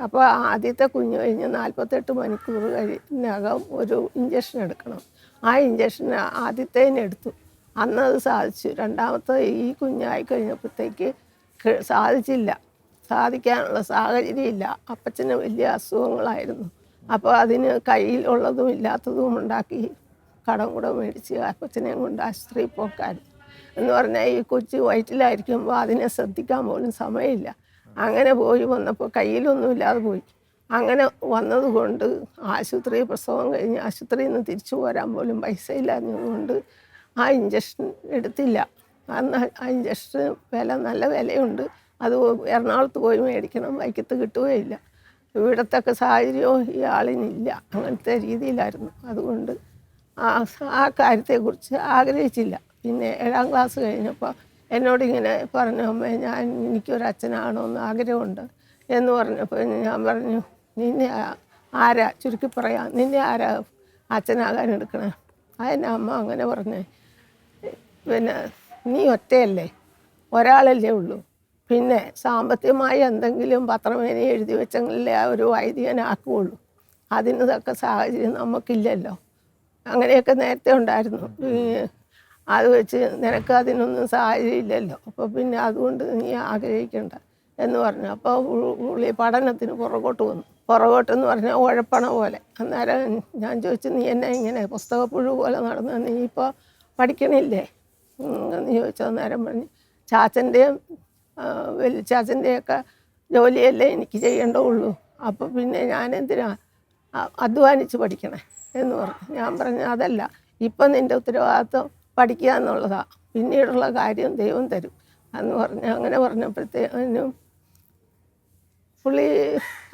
അപ്പോൾ ആദ്യത്തെ കുഞ്ഞ് കഴിഞ്ഞ് 48 മണിക്കൂർ കഴിഞ്ഞകം ഒരു ഇഞ്ചക്ഷൻ എടുക്കണം. ആ ഇഞ്ചക്ഷൻ ആദ്യത്തേനെടുത്തു, അന്നത് സാധിച്ചു. രണ്ടാമത്തെ ഈ കുഞ്ഞായി കഴിഞ്ഞപ്പോഴത്തേക്ക് സാധിക്കാനുള്ള സാഹചര്യമില്ല. അപ്പച്ചന് വലിയ അസുഖങ്ങളായിരുന്നു. അപ്പോൾ അതിന് കയ്യിലുള്ളതും ഇല്ലാത്തതും ഉണ്ടാക്കി കടം കൂടെ മേടിച്ച് അപ്പച്ചനെയും കൊണ്ട് ആശുപത്രിയിൽ പോക്കായിരുന്നു. എന്ന് പറഞ്ഞാൽ ഈ കൊച്ചു വയറ്റിലായിരിക്കുമ്പോൾ അതിനെ ശ്രദ്ധിക്കാൻ പോലും സമയമില്ല. അങ്ങനെ പോയി വന്നപ്പോൾ കയ്യിലൊന്നുമില്ലാതെ പോയി. അങ്ങനെ വന്നതുകൊണ്ട് ആശുപത്രി പ്രസവം കഴിഞ്ഞ് ആശുപത്രിയിൽ നിന്ന് തിരിച്ചു പോരാൻ പോലും പൈസ ഇല്ലാഞ്ഞതുകൊണ്ട് ആ ഇഞ്ചക്ഷൻ എടുത്തില്ല. അന്ന് ആ ഇഞ്ചക്ഷൻ നല്ല വിലയുണ്ട്. അത് എറണാകുളത്ത് പോയി മേടിക്കണം, വൈക്കത്ത് കിട്ടുകയില്ല. ഇവിടത്തൊക്കെ സാഹചര്യവും ഈ ആളിനില്ല. അങ്ങനത്തെ രീതിയിലായിരുന്നു. അതുകൊണ്ട് ആ കാര്യത്തെക്കുറിച്ച് ആഗ്രഹിച്ചില്ല. പിന്നെ 7ാം ക്ലാസ് കഴിഞ്ഞപ്പോൾ എന്നോടിങ്ങനെ പറഞ്ഞു, അമ്മേ എനിക്കൊരച്ഛനാകണമെന്ന് ആഗ്രഹമുണ്ട് എന്ന് പറഞ്ഞപ്പോൾ ഞാൻ പറഞ്ഞു, നിന്നെ ആരാ, ചുരുക്കി പറയാം, നിന്നെ ആരാ അച്ഛനാകാൻ എടുക്കണേ? അതിൻ്റെ അമ്മ അങ്ങനെ പറഞ്ഞേ, പിന്നെ നീ ഒറ്റയല്ലേ, ഒരാളല്ലേ ഉള്ളൂ, പിന്നെ സാമ്പത്തികമായി എന്തെങ്കിലും പത്രമേനെ എഴുതി വെച്ചെങ്കിലേ ഒരു വൈദികനാക്കുകയുള്ളൂ. അതിന് തക്ക സാഹചര്യം നമുക്കില്ലല്ലോ. അങ്ങനെയൊക്കെ നേരത്തെ ഉണ്ടായിരുന്നു. അത് വെച്ച് നിനക്ക് അതിനൊന്നും സാഹചര്യം ഇല്ലല്ലോ, അപ്പോൾ പിന്നെ അതുകൊണ്ട് നീ ആഗ്രഹിക്കണ്ട എന്ന് പറഞ്ഞു. അപ്പോൾ പുള്ളി പഠനത്തിന് പുറകോട്ടെന്ന് പറഞ്ഞാൽ ഉഴപ്പണ പോലെ. അന്നേരം ഞാൻ ചോദിച്ചു, നീ എന്നെ ഇങ്ങനെ പുസ്തകപ്പുഴു പോലെ നടന്ന് നീ ഇപ്പോൾ പഠിക്കണില്ലേ എന്ന് ചോദിച്ചു. അന്നേരം പറഞ്ഞു, ചാച്ചൻ്റെയും വലിച്ചാച്ചൻ്റെയൊക്കെ ജോലിയല്ലേ എനിക്ക് ചെയ്യേണ്ടതുള്ളൂ, അപ്പോൾ പിന്നെ ഞാനെന്തിനാ അധ്വാനിച്ച് പഠിക്കണേ എന്ന് പറഞ്ഞു. ഞാൻ പറഞ്ഞു, അതല്ല, ഇപ്പം നിൻ്റെ ഉത്തരവാദിത്വം പഠിക്കുക എന്നുള്ളതാണ്, പിന്നീടുള്ള കാര്യം ദൈവം തരും എന്ന് പറഞ്ഞു. അങ്ങനെ പറഞ്ഞപ്പോഴത്തേനും പുള്ളി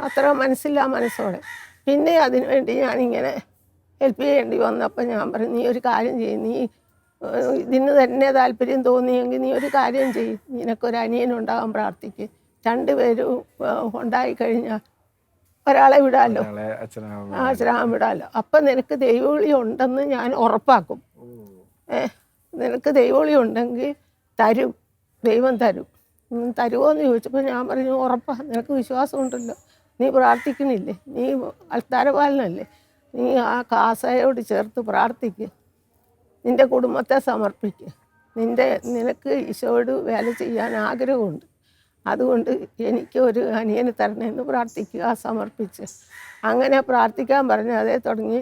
അത്ര മനസ്സോടെ പിന്നെ അതിനുവേണ്ടി ഞാനിങ്ങനെ ഹെൽപ്പ് ചെയ്യേണ്ടി വന്നപ്പോൾ ഞാൻ പറഞ്ഞു, നീ ഒരു കാര്യം ചെയ്യും, നീ ഇതിന് തന്നെ താല്പര്യം തോന്നിയെങ്കിൽ നീ ഒരു കാര്യം ചെയ്യും, നിനക്കൊരു അനിയനുണ്ടാകാൻ പ്രാർത്ഥിക്കുക. 2 പേരും ഉണ്ടായിക്കഴിഞ്ഞാൽ ഒരാളെ വിടാമല്ലോ, അച്ഛനാകാൻ വിടാമല്ലോ. അപ്പം നിനക്ക് ദൈവവിളി ഉണ്ടെന്ന് ഞാൻ ഉറപ്പാക്കും. നിനക്ക് ദൈവവിളി ഉണ്ടെങ്കിൽ തരും, ദൈവം തരും. തരുമോ എന്ന് ചോദിച്ചപ്പോൾ ഞാൻ പറഞ്ഞു, ഉറപ്പാണ്, നിനക്ക് വിശ്വാസമുണ്ടല്ലോ, നീ പ്രാർത്ഥിക്കണില്ലേ, നീ അൾത്താരപാലനല്ലേ, നീ ആ കാസയോട് ചേർത്ത് പ്രാർത്ഥിക്കുക, നിൻ്റെ കുടുംബത്തെ സമർപ്പിക്കുക, നിനക്ക് ഈശോയോട് വേല ചെയ്യാൻ ആഗ്രഹമുണ്ട്, അതുകൊണ്ട് എനിക്ക് ഒരു അനിയന് തരണമെന്ന് പ്രാർത്ഥിക്കുക, സമർപ്പിച്ച്. അങ്ങനെ പ്രാർത്ഥിക്കാൻ പറഞ്ഞു. അതേ തുടങ്ങി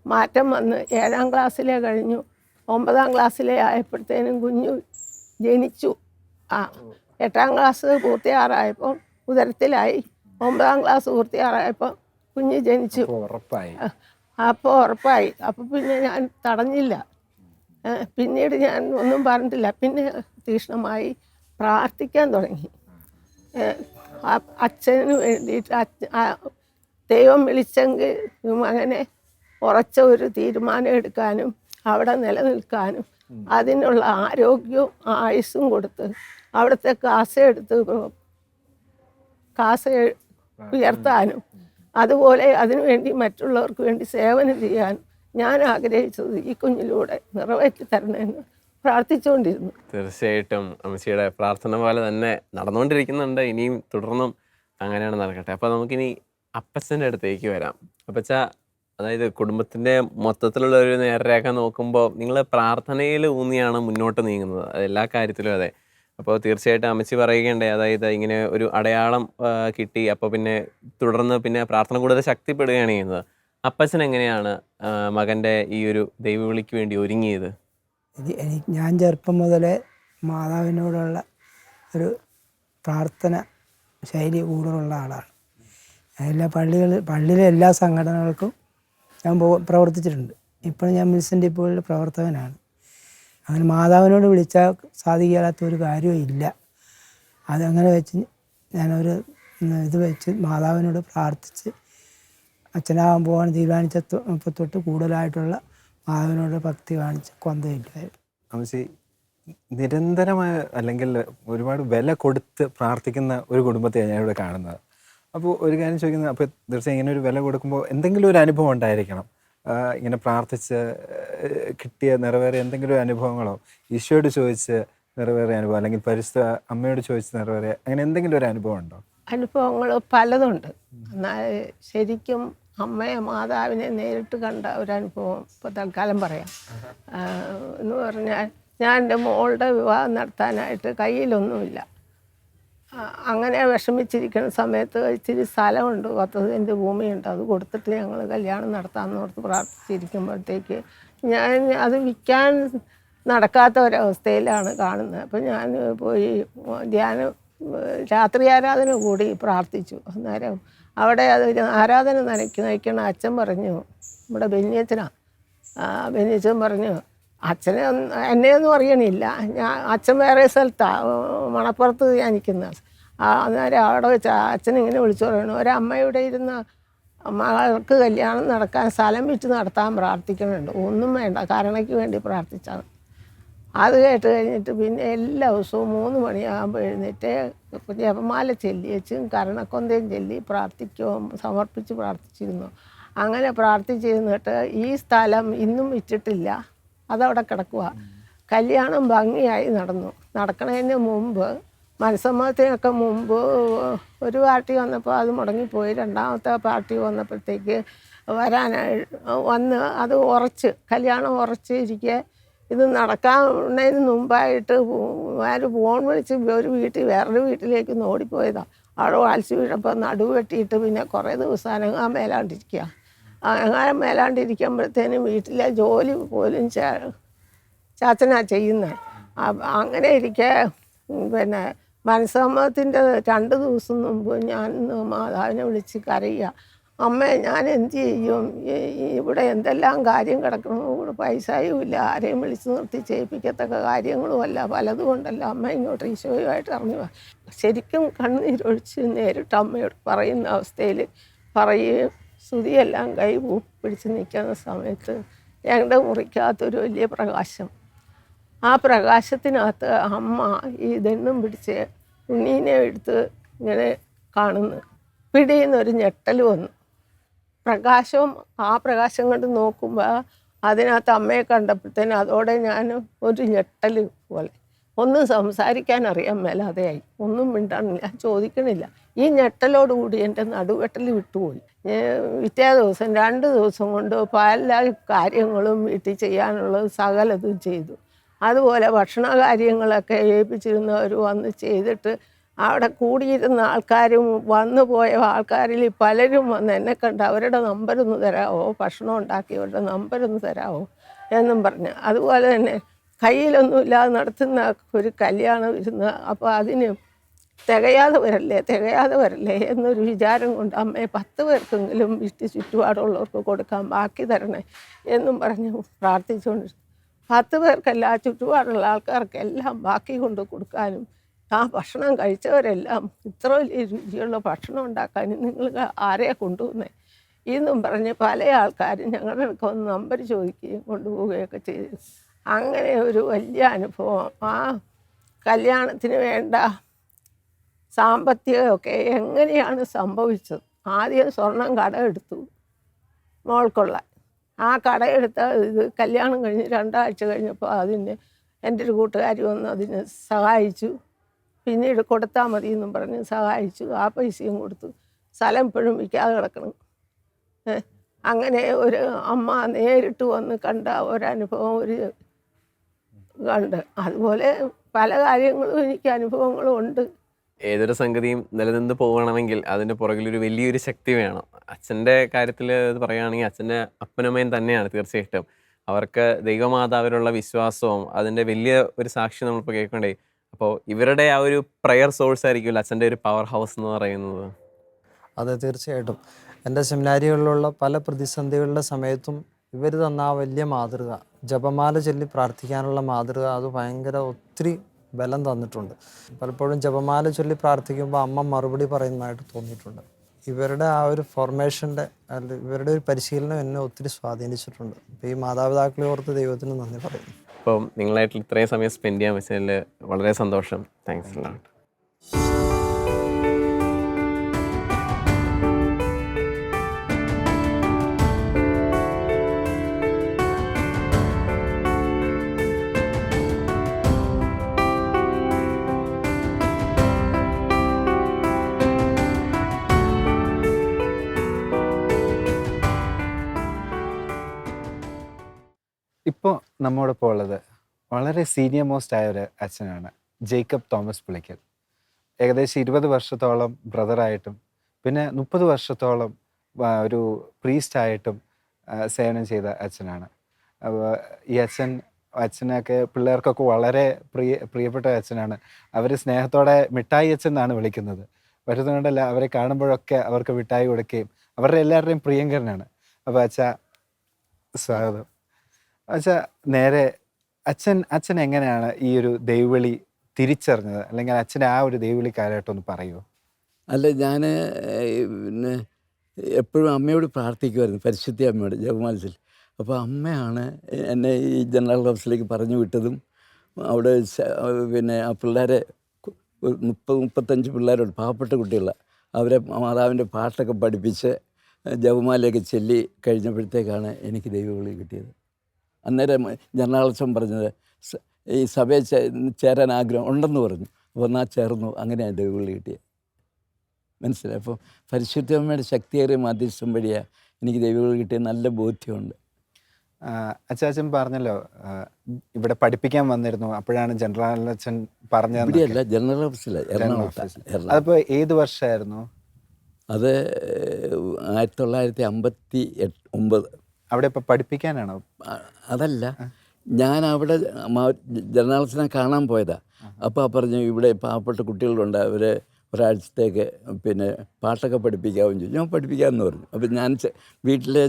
മാറ്റം വന്ന് 7ാം ക്ലാസ്സിലെ കഴിഞ്ഞു. 9ാം ക്ലാസ്സിലെ ആയപ്പോഴത്തേനും കുഞ്ഞു ജനിച്ചു. 8ാം ക്ലാസ് പൂർത്തിയാറായപ്പോൾ ഉദരത്തിലായി. 9ാം ക്ലാസ് പൂർത്തിയാറായപ്പോൾ കുഞ്ഞ് ജനിച്ചു. അപ്പോൾ ഉറപ്പായി. അപ്പോൾ പിന്നെ ഞാൻ തടഞ്ഞില്ല. പിന്നീട് ഞാൻ ഒന്നും പറഞ്ഞിട്ടില്ല. പിന്നെ തീക്ഷ്ണമായി പ്രാർത്ഥിക്കാൻ തുടങ്ങി. അച്ഛന് വേണ്ടിയിട്ട് ദൈവം വിളിച്ചെങ്കിൽ മകനെ ഉറച്ച ഒരു തീരുമാനം എടുക്കാനും അവിടെ നിലനിൽക്കാനും അതിനുള്ള ആരോഗ്യവും ആയുസ്സും കൊടുത്ത് അവിടുത്തെ കാസ ഉയർത്താനും അതുപോലെ അതിനുവേണ്ടി മറ്റുള്ളവർക്ക് വേണ്ടി സേവനം ചെയ്യാനും ഞാൻ ആഗ്രഹിച്ചത് ഈ കുഞ്ഞിലൂടെ നിറവേറ്റി തരണമെന്ന് പ്രാർത്ഥിച്ചുകൊണ്ടിരുന്നു. തീർച്ചയായിട്ടും അമ്മച്ചിയുടെ പ്രാർത്ഥന പോലെ തന്നെ നടന്നുകൊണ്ടിരിക്കുന്നുണ്ട്. ഇനിയും തുടർന്നും അങ്ങനെയാണ് നടക്കട്ടെ. അപ്പോൾ നമുക്കിനി അപ്പച്ചൻ്റെ അടുത്തേക്ക് വരാം. അപ്പച്ച, അതായത് കുടുംബത്തിൻ്റെ മൊത്തത്തിലുള്ള ഒരു നേർരേഖ നോക്കുമ്പോൾ നിങ്ങൾ പ്രാർത്ഥനയിൽ ഊന്നിയാണ് മുന്നോട്ട് നീങ്ങുന്നത്. അത് എല്ലാ കാര്യത്തിലും അതെ. അപ്പോൾ തീർച്ചയായിട്ടും അമ്മച്ചി പറയുകയുണ്ടായി, അതായത് ഇങ്ങനെ ഒരു അടയാളം കിട്ടി, അപ്പോൾ പിന്നെ തുടർന്ന് പിന്നെ പ്രാർത്ഥന കൂടുതൽ ശക്തിപ്പെടുകയാണ് ചെയ്യുന്നത്. അപ്പച്ചൻ എങ്ങനെയാണ് മകൻ്റെ ഈ ഒരു ദൈവവിളിക്ക് വേണ്ടി ഒരുങ്ങിയത്? ഞാൻ ചെറുപ്പം മുതലേ മാതാവിനോടുള്ള ഒരു പ്രാർത്ഥന ശൈലി കൂടുതലുള്ള ആളാണ്. എല്ലാ പള്ളിയിലെ എല്ലാ സംഘടനകൾക്കും ഞാൻ പ്രവർത്തിച്ചിട്ടുണ്ട്. ഇപ്പോൾ ഞാൻ മിൽസൺ ഡിപ്പോയിൽ പ്രവർത്തകനാണ്. അങ്ങനെ മാതാവിനോട് വിളിച്ചാൽ സാധിക്കാത്ത ഒരു കാര്യവും ഇല്ല. അതങ്ങനെ വെച്ച് ഞാനൊരു ഇത് വെച്ച് മാതാവിനോട് പ്രാർത്ഥിച്ച് അച്ഛനാകാൻ പോകാൻ തീരുമാനിച്ചപ്പോൾ തൊട്ട് കൂടുതലായിട്ടുള്ള മാതാവിനോട് ഭക്തി കാണിച്ച് കൊന്തയില്ലായിരുന്നു. അമ്മച്ചി നിരന്തരമായ അല്ലെങ്കിൽ ഒരുപാട് വില കൊടുത്ത് പ്രാർത്ഥിക്കുന്ന ഒരു കുടുംബത്തെയാണ് ഞാനിവിടെ കാണുന്നത്. അപ്പോൾ ഒരു കാര്യം ചോദിക്കുന്നത്, അപ്പോൾ തീർച്ചയായും ഇങ്ങനെ ഒരു വില കൊടുക്കുമ്പോൾ എന്തെങ്കിലും ഒരു അനുഭവം ഉണ്ടായിരിക്കണം. ഇങ്ങനെ പ്രാർത്ഥിച്ച് കിട്ടിയ നിറവേറിയ എന്തെങ്കിലും ഒരു അനുഭവങ്ങളോ, ഈശോയോട് ചോദിച്ച് നിറവേറിയ അനുഭവം, അല്ലെങ്കിൽ പരിശുദ്ധ അമ്മയോട് ചോദിച്ച് നിറവേറിയ അങ്ങനെ എന്തെങ്കിലും ഒരു അനുഭവം ഉണ്ടോ? അനുഭവങ്ങൾ പലതുണ്ട്. എന്നാൽ ശരിക്കും അമ്മയെ മാതാവിനെ നേരിട്ട് കണ്ട ഒരനുഭവം ഇപ്പോൾ തൽക്കാലം പറയാം. എന്ന് പറഞ്ഞാൽ ഞാൻ എൻ്റെ മോളുടെ വിവാഹം നടത്താനായിട്ട് കയ്യിലൊന്നുമില്ല. അങ്ങനെ വിഷമിച്ചിരിക്കുന്ന സമയത്ത് ഇച്ചിരി സ്ഥലമുണ്ട്, 10 സെൻറ്റ് ഭൂമിയുണ്ട്. അത് കൊടുത്തിട്ട് ഞങ്ങൾ കല്യാണം നടത്താമെന്ന് ഓർത്ത് പ്രാർത്ഥിച്ചിരിക്കുമ്പോഴത്തേക്ക് ഞാൻ അത് വിൽക്കാൻ നടക്കാത്ത ഒരവസ്ഥയിലാണ് കാണുന്നത്. അപ്പം ഞാൻ പോയി രാത്രി ആരാധന കൂടി പ്രാർത്ഥിച്ചു. അന്നേരം അവിടെ അത് ആരാധന നയിക്കണ അച്ഛൻ പറഞ്ഞു, നമ്മുടെ ബെന്നിയച്ഛൻ പറഞ്ഞു, അച്ഛനെ എന്നെയൊന്നും അറിയണില്ല, അച്ഛൻ വേറെ സ്ഥലത്താണ്, മണപ്പുറത്ത് ഞാൻ നിൽക്കുന്നത്. അന്നേരം അവിടെ വെച്ച് അച്ഛൻ ഇങ്ങനെ വിളിച്ചു പറയണു, ഒരമ്മയുടെ ഇരുന്ന് മകൾക്ക് കല്യാണം നടക്കാൻ സ്ഥലം വിറ്റ് നടത്താൻ പ്രാർത്ഥിക്കണുണ്ട്, ഒന്നും വേണ്ട, കരുണയ്ക്ക് വേണ്ടി പ്രാർത്ഥിച്ചാൽ. അത് കേട്ട് കഴിഞ്ഞിട്ട് പിന്നെ എല്ലാ ദിവസവും 3 മണിയാകുമ്പോൾ എഴുന്നേറ്റ് ജപമാല ചെല്ലിയച്ചും കരുണക്കൊന്തയും ചൊല്ലി സമർപ്പിച്ച് പ്രാർത്ഥിച്ചിരുന്നു. അങ്ങനെ പ്രാർത്ഥിച്ചിരുന്നിട്ട് ഈ സ്ഥലം ഇന്നും വിറ്റിട്ടില്ല, അതവിടെ കിടക്കുക. കല്യാണം ഭംഗിയായി നടക്കണതിന് മുമ്പ്, മനസ്സമ്മതത്തിനൊക്കെ മുമ്പ് ഒരു പാർട്ടി വന്നപ്പോൾ അത് മുടങ്ങിപ്പോയി. 2ാമത്തെ പാർട്ടി വന്നപ്പോഴത്തേക്ക് വന്ന് അത് കല്യാണം ഉറച്ചിരിക്കെ ഇത് നടക്കാവുന്നതിന് മുമ്പായിട്ട് ഫോൺ വിളിച്ച് ഒരു വേറൊരു വീട്ടിലേക്ക് ഓടിപ്പോയതാണ്. അവിടെ വാൽച്ച് വീഴപ്പോൾ നടുവ് വെട്ടിയിട്ട് പിന്നെ കുറേ ദിവസം അനങ്ങാൻ മേലാണ്ടിരിക്കുമ്പോഴത്തേനും വീട്ടിലെ ജോലി പോലും ചാച്ചനാ ചെയ്യുന്നത്. അങ്ങനെ ഇരിക്കെ പിന്നെ മനസ്സമ്മതത്തിൻ്റെ 2 ദിവസം മുമ്പ് ഞാൻ മാതാവിനെ വിളിച്ച് കരയുക, അമ്മേ ഞാൻ എന്ത് ചെയ്യും, ഇവിടെ എന്തെല്ലാം കാര്യം കിടക്കണം, ഇവിടെ പൈസയും ഇല്ല, ആരെയും വിളിച്ച് നിർത്തി ചെയ്യിപ്പിക്കത്തക്ക കാര്യങ്ങളുമല്ല, പലതും കൊണ്ടല്ല അമ്മ ഇങ്ങോട്ട് ഈശോയുമായിട്ട് ഇറങ്ങി വാ. ശരിക്കും കണ്ണീരൊഴിച്ച് നേരിട്ട് അമ്മയോട് പറയുന്ന അവസ്ഥയിൽ പറയുകയും സ്തുതിയെല്ലാം കൈ പിടിച്ച് നിൽക്കുന്ന സമയത്ത് ഞങ്ങളുടെ മുറിക്കകത്തൊരു വലിയ പ്രകാശം. ആ പ്രകാശത്തിനകത്ത് അമ്മ ഈ ദണ്ണും പിടിച്ച് ഉണ്ണീനെ എടുത്ത് ഇങ്ങനെ കാണുന്നു. പിടിയുന്നൊരു ഞെട്ടൽ വന്നു. ആ പ്രകാശം കണ്ട് നോക്കുമ്പോൾ അതിനകത്ത് അമ്മയെ കണ്ടപ്പോഴത്തേനും അതോടെ ഞാൻ ഒരു ഞെട്ടൽ പോലെ, ഒന്നും സംസാരിക്കാൻ അറിയാൻ മേലാതെയായി, ഒന്നും മിണ്ടാനില്ല, ചോദിക്കണില്ല. ഈ ഞെട്ടലോടുകൂടി എൻ്റെ നടുവെട്ടൽ വിട്ടുപോയി. പിറ്റേ ദിവസം 2 ദിവസം കൊണ്ട് പല കാര്യങ്ങളും വീട്ടിൽ ചെയ്യാനുള്ളത് സകലതും ചെയ്തു. അതുപോലെ ഭക്ഷണ കാര്യങ്ങളൊക്കെ ഏൽപ്പിച്ചിരുന്നവർ വന്ന് ചെയ്തിട്ട് അവിടെ കൂടിയിരുന്ന ആൾക്കാരും വന്നു പോയ ആൾക്കാരിൽ പലരും വന്ന് എന്നെ കണ്ട് അവരുടെ നമ്പരൊന്ന് തരാമോ, ഭക്ഷണം ഉണ്ടാക്കിയവരുടെ നമ്പരൊന്ന് തരാമോ എന്നും പറഞ്ഞ്. അതുപോലെ തന്നെ കയ്യിലൊന്നുമില്ലാതെ നടത്തുന്ന ഒരു കല്യാണം ഇരുന്ന്, അപ്പോൾ അതിന് തികയാതെ വരല്ലേ എന്നൊരു വിചാരം കൊണ്ട് അമ്മയെ 10 പേർക്കെങ്കിലും വീട്ടിൽ ചുറ്റുപാടുള്ളവർക്ക് കൊടുക്കാൻ ബാക്കി തരണേ എന്നും പറഞ്ഞ് പ്രാർത്ഥിച്ചുകൊണ്ടിരുന്നു. 10 പേർക്കല്ല, ചുറ്റുപാടുള്ള ആൾക്കാർക്കെല്ലാം ബാക്കി കൊണ്ട് കൊടുക്കാനും ആ ഭക്ഷണം കഴിച്ചവരെല്ലാം ഇത്ര വലിയ രുചിയുള്ള ഭക്ഷണം ഉണ്ടാക്കാനും നിങ്ങൾ ആരെയാ കൊണ്ടുപോകുന്നത് എന്നും പറഞ്ഞ് പല ആൾക്കാരും ഞങ്ങളുടെ അടുക്ക ഒന്ന് നമ്പർ ചോദിക്കുകയും കൊണ്ടുപോവുകയൊക്കെ ചെയ്തു. അങ്ങനെ ഒരു വലിയ അനുഭവം. ആ കല്യാണത്തിന് വേണ്ട സാമ്പത്തികമൊക്കെ എങ്ങനെയാണ് സംഭവിച്ചത്? ആദ്യം സ്വർണം കടമെടുത്തു മോൾക്കുള്ള. ആ കടയെടുത്ത ഇത് കല്യാണം കഴിഞ്ഞ് 2 ആഴ്ച കഴിഞ്ഞപ്പോൾ അതിന് എൻ്റെ ഒരു കൂട്ടുകാരി വന്ന് അതിന് സഹായിച്ചു. പിന്നീട് കൊടുത്താൽ മതി എന്നും പറഞ്ഞ് സഹായിച്ചു. ആ പൈസയും കൊടുത്തു. സ്ഥലം ഇപ്പോഴും വിൽക്കാതെ കിടക്കണം. അങ്ങനെ ഒരു അമ്മ നേരിട്ട് വന്ന് കണ്ട ഒരനുഭവം കണ്ട്. അതുപോലെ പല കാര്യങ്ങളും എനിക്ക് അനുഭവങ്ങളും ഉണ്ട്. ഏതൊരു സംഗതിയും നിലനിന്ന് പോകണമെങ്കിൽ അതിൻ്റെ പുറകിലൊരു വലിയൊരു ശക്തി വേണം. അച്ഛൻ്റെ കാര്യത്തിൽ ഇത് പറയുകയാണെങ്കിൽ അച്ഛൻ്റെ അപ്പനമ്മയും തന്നെയാണ് തീർച്ചയായിട്ടും. അവർക്ക് ദൈവമാതാവിലുള്ള വിശ്വാസവും അതിൻ്റെ വലിയ ഒരു സാക്ഷി നമ്മളിപ്പോൾ കേൾക്കണ്ടേ. അപ്പോൾ ഇവരുടെ ആ ഒരു പ്രയർ സോഴ്സ് ആയിരിക്കുമല്ലോ അച്ഛൻ്റെ ഒരു പവർ ഹൗസ് എന്ന് പറയുന്നത്. അതെ, തീർച്ചയായിട്ടും. എൻ്റെ സെമിനാരികളിലുള്ള പല പ്രതിസന്ധികളുടെ സമയത്തും ഇവർ തന്ന ആ വലിയ മാതൃക, ജപമാല ചൊല്ലി പ്രാർത്ഥിക്കാനുള്ള മാതൃക, അത് ഭയങ്കര ഒത്തിരി ബലം തന്നിട്ടുണ്ട്. പലപ്പോഴും ജപമാല ചൊല്ലി പ്രാർത്ഥിക്കുമ്പോൾ അമ്മ മറുപടി പറയുന്നതായിട്ട് തോന്നിയിട്ടുണ്ട്. ഇവരുടെ ആ ഒരു ഫോർമേഷൻ്റെ ഇവരുടെ ഒരു പരിശീലനം എന്നെ ഒത്തിരി സ്വാധീനിച്ചിട്ടുണ്ട്. അപ്പോൾ ഈ മാതാപിതാക്കളെ ഓർത്ത് ദൈവത്തിന് നന്ദി പറയുന്നു. അപ്പം നിങ്ങളായിട്ട് ഇത്രയും സമയം സ്പെൻഡ് ചെയ്യാൻ പറ്റിയതിൽ വളരെ സന്തോഷം. താങ്ക്സ് എല്ലാം. ഇപ്പോൾ നമ്മോടൊപ്പം ഉള്ളത് വളരെ സീനിയർ മോസ്റ്റ് ആയ ഒരു അച്ഛനാണ്, ജേക്കബ് തോമസ് പുളിക്കൽ. ഏകദേശം 20 വർഷത്തോളം ബ്രദറായിട്ടും പിന്നെ 30 വർഷത്തോളം ഒരു പ്രീസ്റ്റായിട്ടും സേവനം ചെയ്ത അച്ഛനാണ്. അപ്പോൾ ഈ അച്ഛനൊക്കെ പിള്ളേർക്കൊക്കെ വളരെ പ്രിയപ്പെട്ട അച്ഛനാണ്. അവർ സ്നേഹത്തോടെ മിഠായി അച്ഛൻ എന്നാണ് വിളിക്കുന്നത്. വരുന്നതുകൊണ്ടല്ല, അവരെ കാണുമ്പോഴൊക്കെ അവർക്ക് മിഠായി കൊടുക്കുകയും അവരുടെ എല്ലാവരുടെയും പ്രിയങ്കരനാണ്. അപ്പോൾ അച്ഛാ സ്വാഗതം. അച്ഛാ, നേരെ അച്ഛൻ എങ്ങനെയാണ് ഈ ഒരു ദൈവവിളി തിരിച്ചറിഞ്ഞത്, അല്ലെങ്കിൽ അച്ഛൻ്റെ ആ ഒരു ദൈവവിളി കാലഘട്ടം ഒന്ന് പറയുമോ? അല്ല, ഞാൻ പിന്നെ എപ്പോഴും അമ്മയോട് പ്രാർത്ഥിക്കുമായിരുന്നു, പരിശുദ്ധ അമ്മയോട് ജപമാലത്തിൽ. അപ്പോൾ അമ്മയാണ് എന്നെ ഈ ജനറൽ ഹൗസിലേക്ക് പറഞ്ഞു വിട്ടതും അവിടെ പിന്നെ ആ പിള്ളേരെ 30-35 പിള്ളേരുണ്ട്, പാവപ്പെട്ട കുട്ടികളാണ്. അവരെ മാതാവിൻ്റെ പാട്ടൊക്കെ പഠിപ്പിച്ച് ജപമാലയൊക്കെ ചൊല്ലി കഴിഞ്ഞപ്പോഴത്തേക്കാണ് എനിക്ക് ദൈവവിളി കിട്ടിയത്. അന്നേരം ജനറൽ പറഞ്ഞത് ഈ സഭയിൽ ചേരാൻ ആഗ്രഹം ഉണ്ടെന്ന് പറഞ്ഞു. അപ്പോൾ എന്നാൽ ചേർന്നു. അങ്ങനെയാണ് ദൈവവിളി കിട്ടിയത്. മനസ്സിലായി. അപ്പോൾ പരിശുദ്ധമ്മയുടെ ശക്തിയേറിയ മാധ്യസ്ഥം വഴിയാണ് എനിക്ക് ദൈവവിളി കിട്ടിയ നല്ല ബോധ്യമുണ്ട്. അച്ഛൻ പറഞ്ഞല്ലോ ഇവിടെ പഠിപ്പിക്കാൻ വന്നിരുന്നു, അപ്പോഴാണ് ജനറൽ അച്ഛൻ പറഞ്ഞത്. ഇവിടെയല്ല, ജനറൽ ഓഫീസിലാണ്, എറണാകുളത്ത്. അതിപ്പോൾ ഏത് വർഷമായിരുന്നു അത്? 1959. അവിടെ ഇപ്പോൾ പഠിപ്പിക്കാനാണോ? അതല്ല, ഞാൻ അവിടെ ജനറൽസിനെ കാണാൻ പോയതാണ്. അപ്പോൾ പറഞ്ഞു ഇവിടെ പാവപ്പെട്ട കുട്ടികളുണ്ട്, അവരെ ഒരാഴ്ചത്തേക്ക് പിന്നെ പാട്ടൊക്കെ പഠിപ്പിക്കാമെന്ന് ചോദിച്ചു. ഞാൻ പഠിപ്പിക്കാമെന്ന് പറഞ്ഞു. അപ്പോൾ ഞാൻ വീട്ടിലെ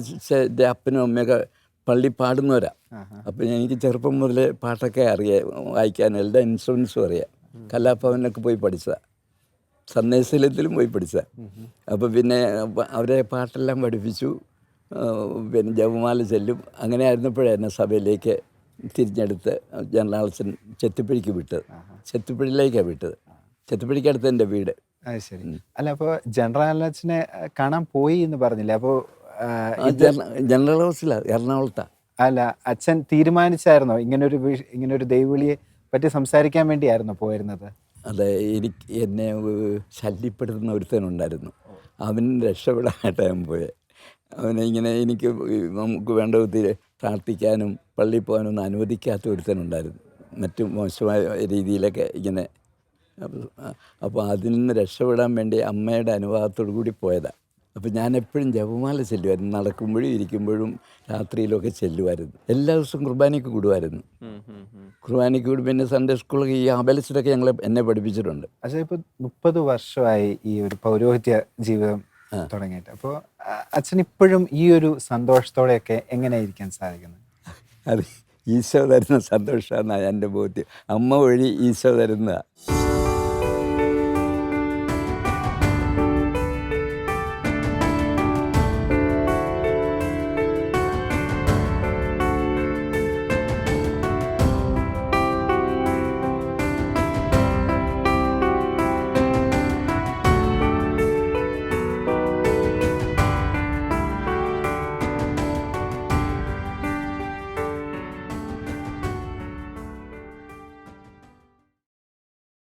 അപ്പനും അമ്മയൊക്കെ പള്ളി പാടുന്നവരാ. അപ്പോൾ എനിക്ക് ചെറുപ്പം മുതൽ പാട്ടൊക്കെ അറിയാം, വായിക്കാനും എല്ലാ ഇൻസ്ട്രുമെൻസും അറിയാം. കലാഭവനൊക്കെ പോയി പഠിച്ചതാണ്, സന്ദേശത്തിലും പോയി പഠിച്ചതാണ്. അപ്പോൾ പിന്നെ അവരെ പാട്ടെല്ലാം പഠിപ്പിച്ചു. പിന്നെ ജപമാല ചെല്ലും. അങ്ങനെ ആയിരുന്നപ്പോഴായിരുന്നു സഭയിലേക്ക് തിരിഞ്ഞെടുത്ത് ജനറൽ ചെത്തിപ്പഴിക്ക് വിട്ടത്. ചെത്തിപ്പഴിയിലേക്കാണ് വിട്ടത്. ചെത്തിപ്പഴിക്കടുത്ത് എൻ്റെ വീട്. അത് ശരി. അല്ല, അപ്പോൾ ജനറൽ അച്ഛനെ കാണാൻ പോയി എന്ന് പറഞ്ഞില്ലേ? അപ്പോൾ ജനറൽ ഹൗസിലാണ്, എറണാകുളത്താണ്. അല്ല, അച്ഛൻ തീരുമാനിച്ചായിരുന്നോ ഇങ്ങനൊരു ദൈവവിളിയെ പറ്റി സംസാരിക്കാൻ വേണ്ടിയായിരുന്നോ പോയിരുന്നത്? അതെ, എന്നെ ശല്യപ്പെടുത്തുന്ന ഒരുത്തനുണ്ടായിരുന്നു. അവൻ രക്ഷപ്പെടാനായിട്ടാണ് ഞാൻ പോയത്. അവനെ ഇങ്ങനെ നമുക്ക് വേണ്ട ഒത്തിരി പ്രാർത്ഥിക്കാനും പള്ളിയിൽ പോകാനൊന്നും അനുവദിക്കാത്ത ഒരുത്തനുണ്ടായിരുന്നു, മറ്റു മോശമായ രീതിയിലൊക്കെ ഇങ്ങനെ. അപ്പോൾ അതിൽ നിന്ന് രക്ഷപ്പെടാൻ വേണ്ടി അമ്മയുടെ അനുവാദത്തോടു കൂടി പോയതാണ്. അപ്പോൾ ഞാൻ എപ്പോഴും ജപമാല ചെല്ലുമായിരുന്നു, നടക്കുമ്പോഴും ഇരിക്കുമ്പോഴും രാത്രിയിലൊക്കെ ചെല്ലുമായിരുന്നു. എല്ലാ ദിവസവും കുർബാനയ്ക്ക് കൂടുമായിരുന്നു. കുർബാനയ്ക്ക് കൂടും. പിന്നെ സൺഡേ സ്കൂളൊക്കെ ഈ അബലസിലൊക്കെ എന്നെ പഠിപ്പിച്ചിട്ടുണ്ട്. പക്ഷേ ഇപ്പോൾ 30 വർഷമായി ഈ ഒരു പൗരോഹിത്യ ജീവിതം തുടങ്ങിയിട്ട്. അപ്പോൾ അച്ഛൻ ഇപ്പോഴും ഈ ഒരു സന്തോഷത്തോടെയൊക്കെ എങ്ങനെ ഇരിക്കാൻ സാധിക്കുന്നത്? അത് ഈശോ തരുന്ന സന്തോഷമാണ് എൻ്റെ ബോധ്യം. അമ്മ വഴി ഈശോ തരുന്നതാണ്.